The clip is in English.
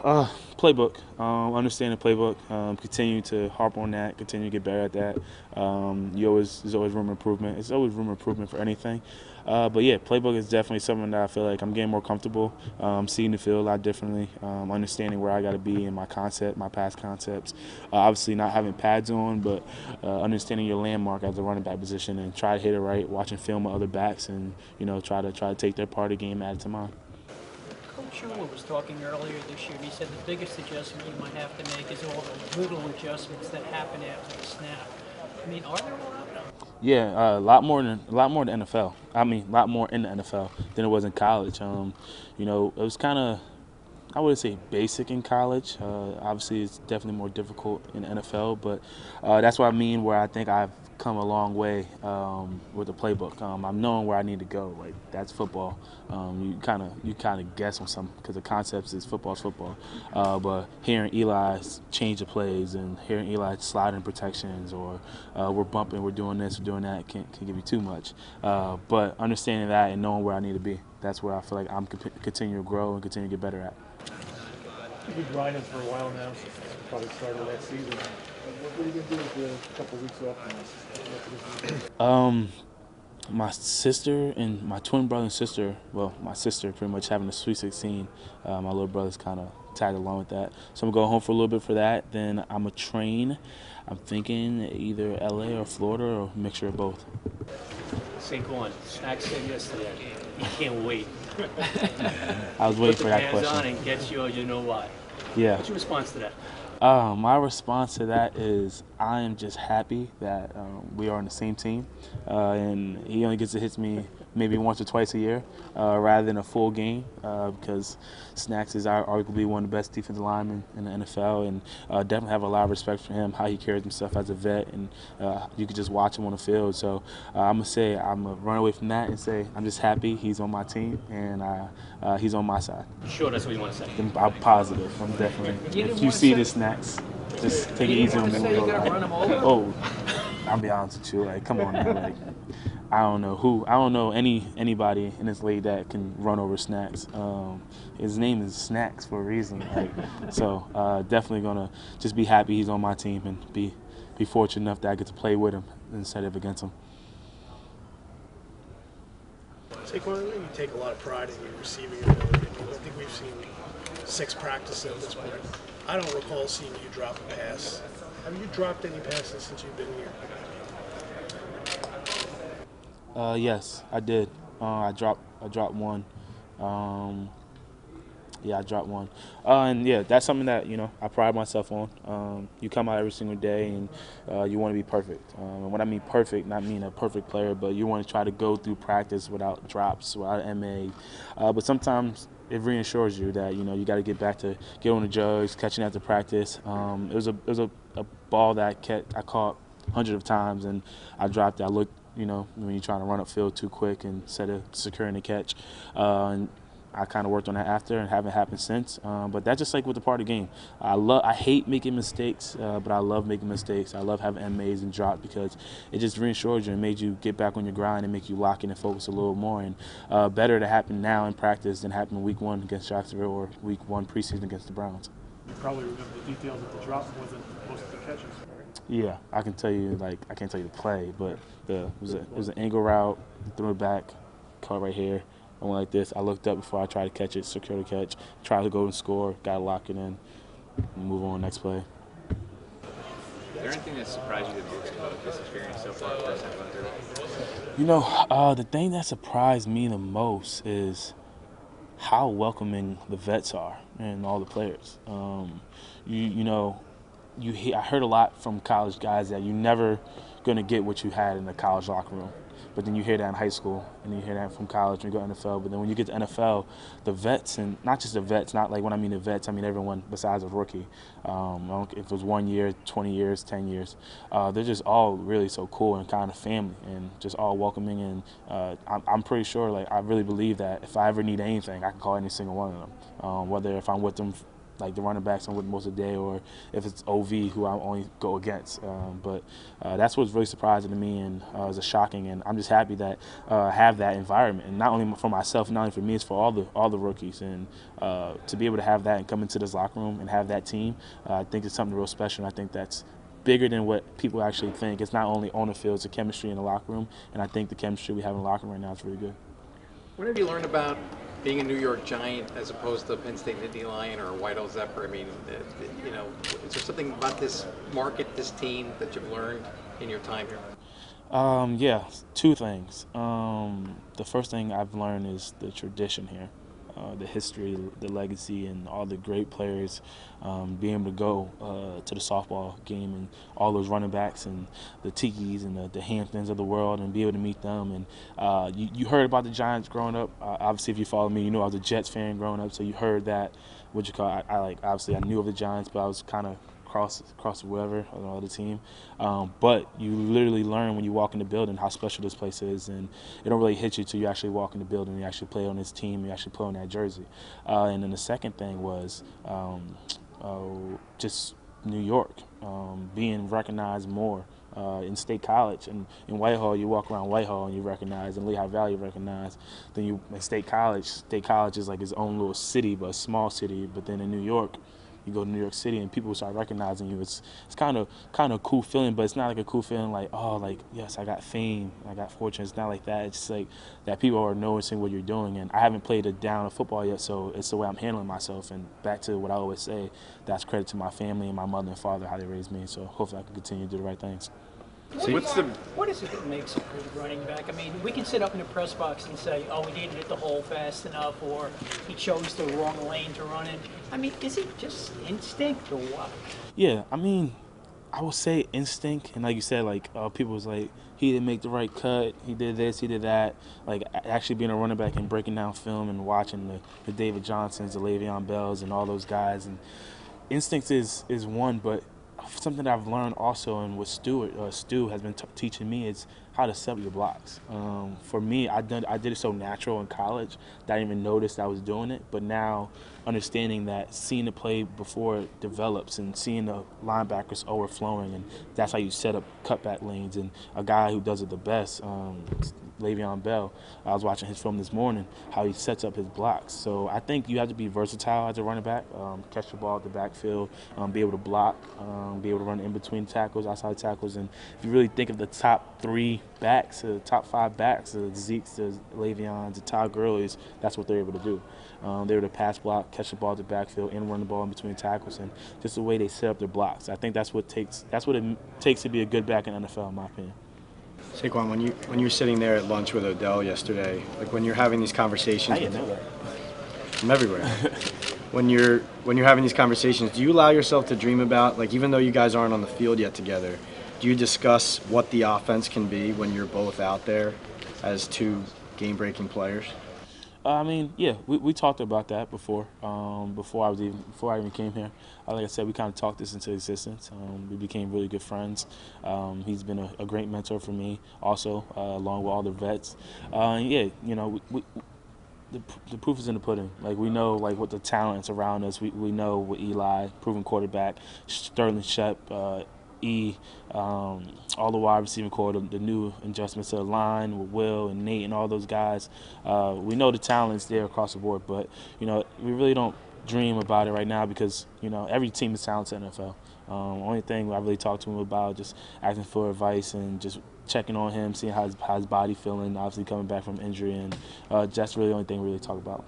Playbook. Understand the playbook. Continue to harp on that. Continue to get better at that. There's always room for improvement. It's always room for improvement for anything. But yeah, playbook is definitely something that I feel like I'm getting more comfortable. Seeing the field a lot differently. Understanding where I got to be in my concept, my past concepts. Obviously not having pads on, but understanding your landmark as a running back position and try to hit it right. Watching film of other backs and try to take their part of the game, add it to mine. Coach Shula was talking earlier this year, and he said the biggest adjustment you might have to make is all the little adjustments that happen after the snap. I mean, are there a lot? Yeah, a lot more than NFL. I mean, a lot more in the NFL than it was in college. It was kind of, I wouldn't say basic in college. Obviously, it's definitely more difficult in the NFL, but that's what I mean. Where I think I've come a long way with the playbook. I'm knowing where I need to go. Like that's football. You kind of guess on something because the concepts is football. But hearing Eli change the plays and hearing Eli slide in protections or we're bumping, we're doing this, we're doing that can give you too much. But understanding that and knowing where I need to be, that's where I feel like I'm continue to grow and continue to get better at. You've been grinding for a while now, since probably started last season. What are you going to do with the couple of weeks off? My sister and my twin brother and sister, well, my sister pretty much having a Sweet 16. My little brother's kind of tagged along with that. So I'm going to go home for a little bit for that. Then I'm going to train. I'm thinking either LA or Florida or a mixture of both. Saquon, Snack said yesterday, he can't wait. I was waiting for that Put the question. hands on and get you know what. Yeah. What's your response to that? My response to that is I am just happy that we are on the same team, and he only gets to hit me maybe once or twice a year rather than a full game because Snacks is arguably one of the best defensive linemen in the NFL, and definitely have a lot of respect for him, how he carries himself as a vet, and you could just watch him on the field. So I'm going to run away from that and say I'm just happy he's on my team and he's on my side. Sure, that's what you want to say. I'm positive. I'm definitely. If you see the Snacks, just take it easy on me. Oh, I'll be honest with you. Like, come on now. Like, I don't know anybody in this league that can run over Snacks. His name is Snacks for a reason. Like, so definitely gonna just be happy he's on my team and be fortunate enough that I get to play with him instead of against him. Saquon, you take a lot of pride in your receiving ability. I think we've seen 6 practices at this point. I don't recall seeing you drop a pass. Have you dropped any passes since you've been here? Yes, I did. I dropped one. Yeah, I dropped one. And yeah, that's something that I pride myself on. You come out every single day and you want to be perfect. And when I mean perfect, not mean a perfect player, but you want to try to go through practice without drops, without MA. But sometimes it reassures you that you got to get back to get on the jugs, catching after practice. It was a ball that I caught hundreds of times, and I dropped it. I looked, when you're trying to run upfield too quick instead of securing the catch. And I kind of worked on that after and haven't happened since. But that's just like with the part of the game. I hate making mistakes, but I love making mistakes. I love having MAs and drops because it just reassures you and made you get back on your grind and make you lock in and focus a little more. And better to happen now in practice than happen week 1 against Jacksonville or week 1 preseason against the Browns. You probably remember the details of the drop more than most of the catches, right? Yeah, I can tell you, I can't tell you the play, but it was an angle route, threw it back, caught right here. I went like this. I looked up before I tried to catch it, secure the catch, tried to go and score, got to lock it in, and move on next play. Is there anything that surprised you the most about this experience so far? First time going through it? The thing that surprised me the most is how welcoming the vets are and all the players. I heard a lot from college guys that you're never going to get what you had in the college locker room. But then you hear that in high school, and you hear that from college when you go to NFL. But then when you get to NFL, the vets, and not just the vets, not like when I mean the vets, I mean everyone besides a rookie. If it was 1 year, 20 years, 10 years, they're just all really so cool and kind of family and just all welcoming. And I'm pretty sure, I really believe that if I ever need anything, I can call any single one of them. Whether if I'm with them like the running backs I'm with most of the day, or if it's OV who I only go against. But that's what's really surprising to me, and is a shocking. And I'm just happy that I have that environment, and not only for myself, not only for me, it's for all the rookies. And to be able to have that and come into this locker room and have that team, I think it's something real special. And I think that's bigger than what people actually think. It's not only on the field, it's the chemistry in the locker room, and I think the chemistry we have in the locker room right now is really good. What have you learned about being a New York Giant as opposed to Penn State Nittany Lion or White Owl Zephyr? I mean, you know, is there something about this market, this team, that you've learned in your time here? Yeah, two things. The first thing I've learned is the tradition here, the history, the legacy, and all the great players being able to go to the softball game, and all those running backs and the Tikis and the Hamptons of the world, and be able to meet them. And you heard about the Giants growing up. Obviously, if you follow me, you know I was a Jets fan growing up, so you heard that. What you call? Obviously, I knew of the Giants, but I was kind of across wherever on the other team. But you literally learn when you walk in the building how special this place is, and it don't really hit you till you actually walk in the building, you actually play on this team, you actually play on that jersey. And then the second thing was just New York, being recognized more. In State College and in Whitehall, you walk around Whitehall and you recognize, and Lehigh Valley you recognize. Then you in State College is like its own little city, but a small city. But then in New York, you go to New York City and people start recognizing you. It's kind of a cool feeling, but it's not like a cool feeling like, oh, like, yes, I got fame, I got fortune. It's not like that. It's just like that people are noticing what you're doing. And I haven't played a down of football yet, so it's the way I'm handling myself. And back to what I always say, that's credit to my family and my mother and father, how they raised me. So hopefully I can continue to do the right things. What is it that makes a good running back? I mean, we can sit up in the press box and say, oh, he didn't hit the hole fast enough, or he chose the wrong lane to run in. I mean, is it just instinct or what? Yeah, I mean, I would say instinct. And like you said, like people was like, he didn't make the right cut, he did this, he did that. Like actually being a running back and breaking down film and watching the David Johnsons, the Le'Veon Bells, and all those guys. And instinct is one, but something that I've learned also, and what Stu has been teaching me, is how to set up your blocks. For me, I did it so natural in college that I didn't even notice I was doing it. But now, understanding that, seeing the play before it develops, and seeing the linebackers overflowing, and that's how you set up cutback lanes. And a guy who does it the best, Le'Veon Bell, I was watching his film this morning, how he sets up his blocks. So I think you have to be versatile as a running back, catch the ball at the backfield, be able to block, be able to run in between tackles, outside tackles. And if you really think of the top three backs, the top five backs, the Zekes, the Le'Veons, the Todd Gurley's, that's what they're able to do. They're able to pass block, catch the ball at the backfield, and run the ball in between tackles, and just the way they set up their blocks. I think that's what it takes to be a good back in the NFL, in my opinion. Saquon, when you were sitting there at lunch with Odell yesterday, like when you're having these conversations, I didn't know that. from everywhere. when you're having these conversations, do you allow yourself to dream about, like, even though you guys aren't on the field yet together, do you discuss what the offense can be when you're both out there as two game-breaking players? I mean, yeah, we talked about that before I even came here. Like I said, we kind of talked this into existence. We became really good friends. He's been a great mentor for me, also, along with all the vets. Yeah, you know, the proof is in the pudding. Like, we know, like, what the talents around us. We know with Eli, proven quarterback, Sterling Shep, all the wide receiving core, the new adjustments to the line with Will and Nate and all those guys. We know the talent's there across the board, but, you know, we really don't dream about it right now because, you know, every team is talented in the NFL. Only thing I really talked to him about, just asking for advice and just checking on him, seeing how his body feeling, obviously coming back from injury, and that's really the only thing we really talk about.